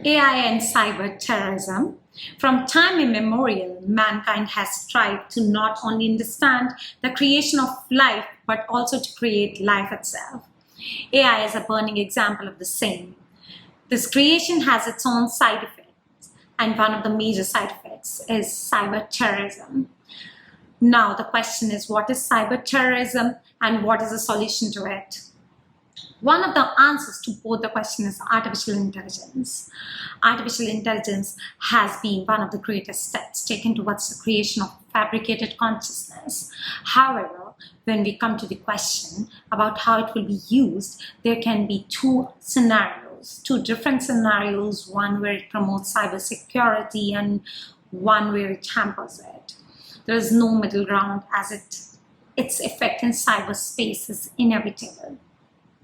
AI and cyber terrorism. From time immemorial, mankind has strived to not only understand the creation of life, but also to create life itself. AI is a burning example of the same. This creation has its own side effects, and one of the major side effects is cyber terrorism. Now, the question is, what is cyber terrorism and what is the solution to it? One of the answers to both the question is artificial intelligence. Artificial intelligence has been one of the greatest steps taken towards the creation of fabricated consciousness. However, when we come to the question about how it will be used, there can be two different scenarios, one where it promotes cybersecurity and one where it hampers it. There is no middle ground, as its effect in cyberspace is inevitable.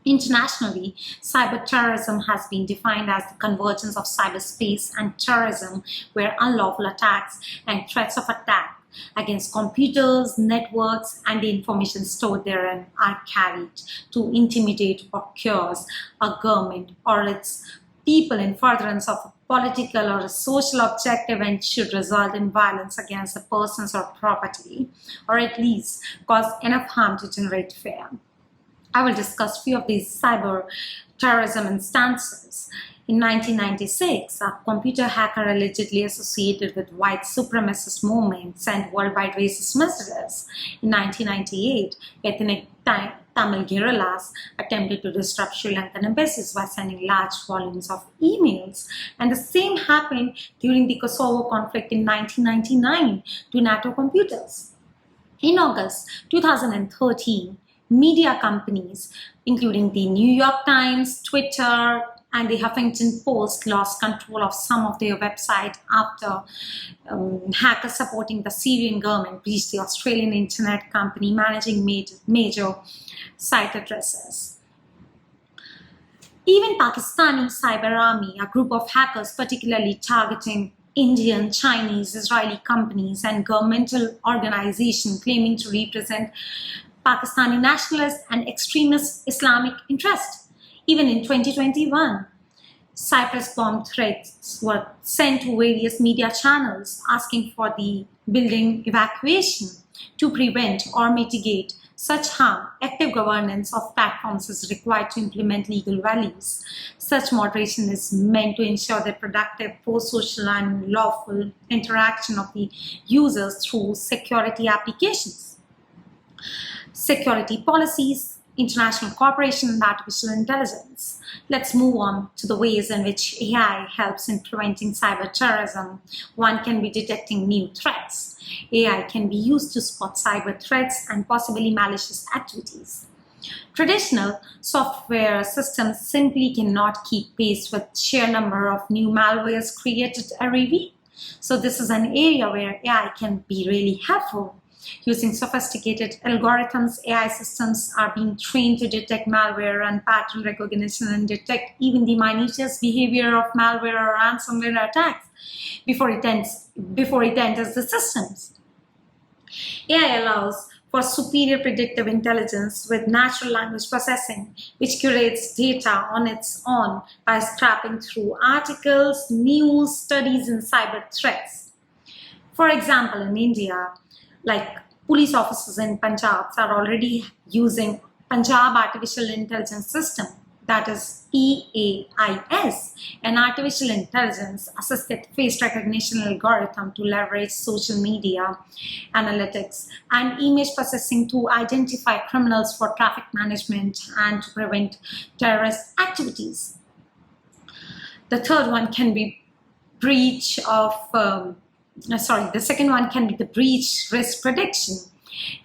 Internationally, cyber terrorism has been defined as the convergence of cyberspace and terrorism, where unlawful attacks and threats of attack against computers, networks, and the information stored therein are carried to intimidate or curse a government or its people in furtherance of a political or a social objective, and should result in violence against the persons or property, or at least cause enough harm to generate fear. I will discuss few of these cyber terrorism instances. In 1996, a computer hacker allegedly associated with white supremacist movement sent worldwide racist messages. In 1998, ethnic Tamil guerrillas attempted to disrupt Sri Lankan embassies by sending large volumes of emails. And the same happened during the Kosovo conflict in 1999 to NATO computers. In August 2013, media companies, including the New York Times, Twitter, and the Huffington Post, lost control of some of their websites after hackers supporting the Syrian government breached the Australian internet company managing major site addresses. Even Pakistani cyber army, a group of hackers particularly targeting Indian, Chinese, Israeli companies and governmental organizations claiming to represent Pakistani nationalist and extremist Islamic interest. Even in 2021, Cyprus bomb threats were sent to various media channels asking for the building evacuation. To prevent or mitigate such harm, active governance of platforms is required to implement legal values. Such moderation is meant to ensure the productive, pro-social and lawful interaction of the users through security applications, security policies, international cooperation, and artificial intelligence. Let's move on to the ways in which AI helps in preventing cyber terrorism. One can be detecting new threats. AI can be used to spot cyber threats and possibly malicious activities. Traditional software systems simply cannot keep pace with sheer number of new malwares created every week. So this is an area where AI can be really helpful. Using sophisticated algorithms, AI systems are being trained to detect malware and pattern recognition and detect even the minutiest behavior of malware or ransomware attacks before it enters the systems. AI allows for superior predictive intelligence with natural language processing, which curates data on its own by scrapping through articles, news, studies, and cyber threats. For example, in India, like police officers in Punjab are already using Punjab Artificial Intelligence System, that is PAIS, an artificial intelligence assisted face recognition algorithm to leverage social media analytics and image processing to identify criminals for traffic management and to prevent terrorist activities. The third one can be the second one can be the breach risk prediction.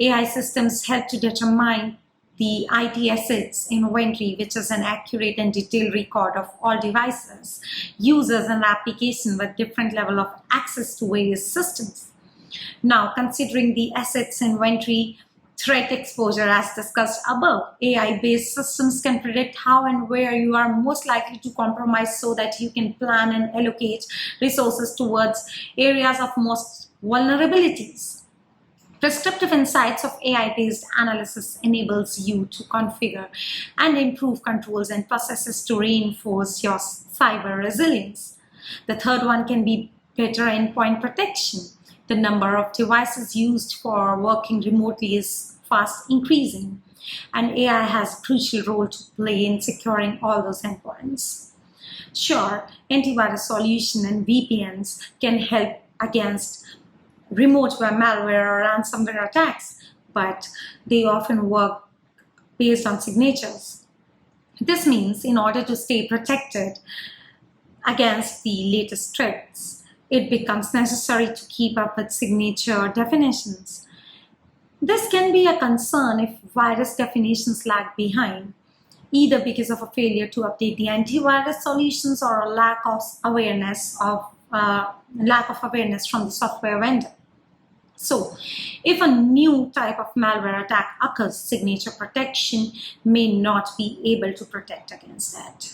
AI systems help to determine the IT assets inventory, which is an accurate and detailed record of all devices, users, and applications with different level of access to various systems. Now, considering the assets inventory threat exposure as discussed above, AI-based systems can predict how and where you are most likely to compromise so that you can plan and allocate resources towards areas of most vulnerabilities. Prescriptive insights of AI-based analysis enables you to configure and improve controls and processes to reinforce your cyber resilience. The third one can be better endpoint protection. The number of devices used for working remotely is fast increasing, and AI has a crucial role to play in securing all those endpoints. Sure, antivirus solution and VPNs can help against remote malware or ransomware attacks, but they often work based on signatures. This means in order to stay protected against the latest threats, it becomes necessary to keep up with signature definitions. This can be a concern if virus definitions lag behind, either because of a failure to update the antivirus solutions or a lack of awareness from the software vendor. So, if a new type of malware attack occurs, signature protection may not be able to protect against that.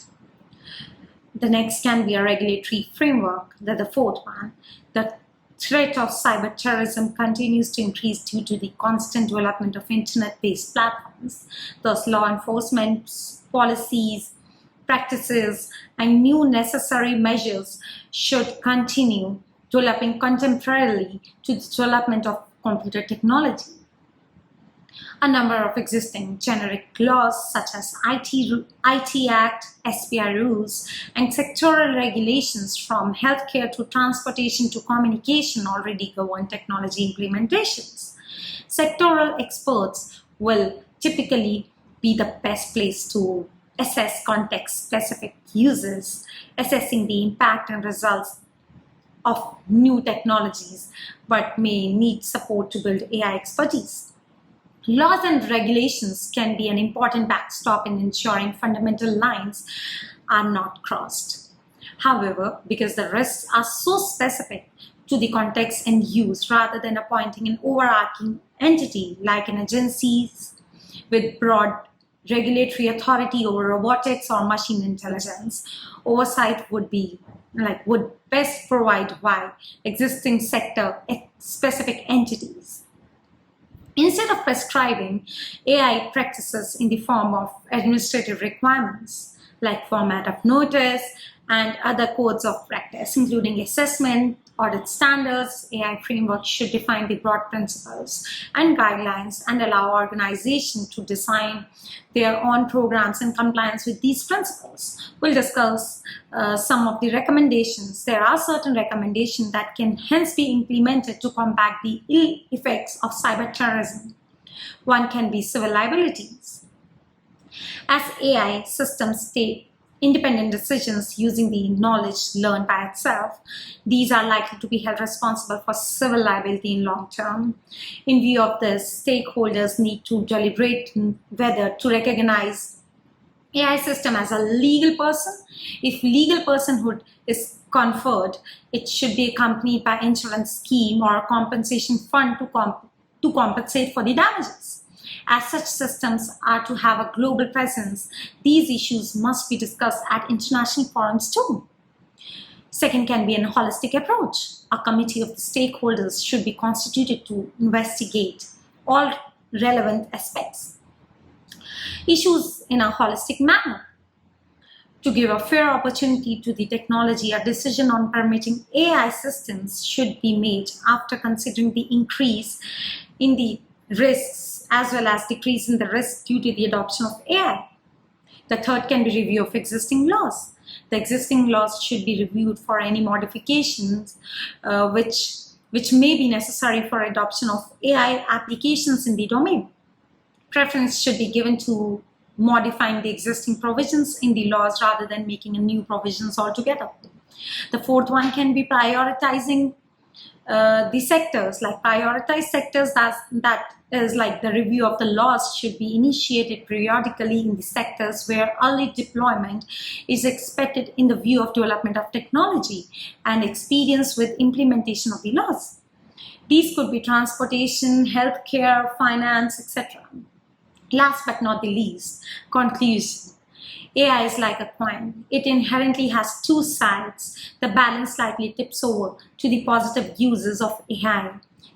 The next can be a regulatory framework, the fourth one. The threat of cyber terrorism continues to increase due to the constant development of internet-based platforms. Thus, law enforcement policies, practices, and new necessary measures should continue developing contemporarily to the development of computer technology. A number of existing generic laws such as IT Act, SPI rules, and sectoral regulations from healthcare to transportation to communication already govern technology implementations. Sectoral experts will typically be the best place to assess context-specific uses, assessing the impact and results of new technologies, but may need support to build AI expertise. Laws and regulations can be an important backstop in ensuring fundamental lines are not crossed. However, because the risks are so specific to the context and use, rather than appointing an overarching entity like an agency with broad regulatory authority over robotics or machine intelligence, oversight would best provide by existing sector specific entities. Instead of prescribing AI practices in the form of administrative requirements like format of notice and other codes of practice, including assessment, audit standards, AI frameworks should define the broad principles and guidelines and allow organizations to design their own programs in compliance with these principles. We'll discuss some of the recommendations. There are certain recommendations that can hence be implemented to combat the ill effects of cyber terrorism. One can be civil liabilities. As AI systems take independent decisions using the knowledge learned by itself, these are likely to be held responsible for civil liability in long term. In view of this, stakeholders need to deliberate whether to recognize AI system as a legal person. If legal personhood is conferred, it should be accompanied by insurance scheme or a compensation fund to compensate for the damages. As such systems are to have a global presence, these issues must be discussed at international forums too. Second can be a holistic approach. A committee of the stakeholders should be constituted to investigate all relevant aspects, issues in a holistic manner. To give a fair opportunity to the technology, a decision on permitting AI systems should be made after considering the increase in the risks as well as decrease in the risk due to the adoption of AI. The third can be review of existing laws. The existing laws should be reviewed for any modifications which may be necessary for adoption of AI applications in the domain. Preference should be given to modifying the existing provisions in the laws rather than making a new provisions altogether. The fourth one can be prioritizing the sectors, like prioritize sectors that is like the review of the laws should be initiated periodically in the sectors where early deployment is expected in the view of development of technology and experience with implementation of the laws. These could be transportation, healthcare, finance, etc. Last but not the least, conclusion. AI is like a coin. It inherently has two sides. The balance slightly tips over to the positive uses of AI.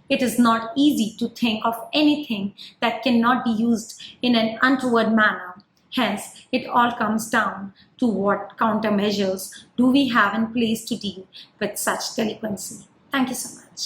It is not easy to think of anything that cannot be used in an untoward manner. Hence, it all comes down to what countermeasures do we have in place to deal with such delinquency. Thank you so much.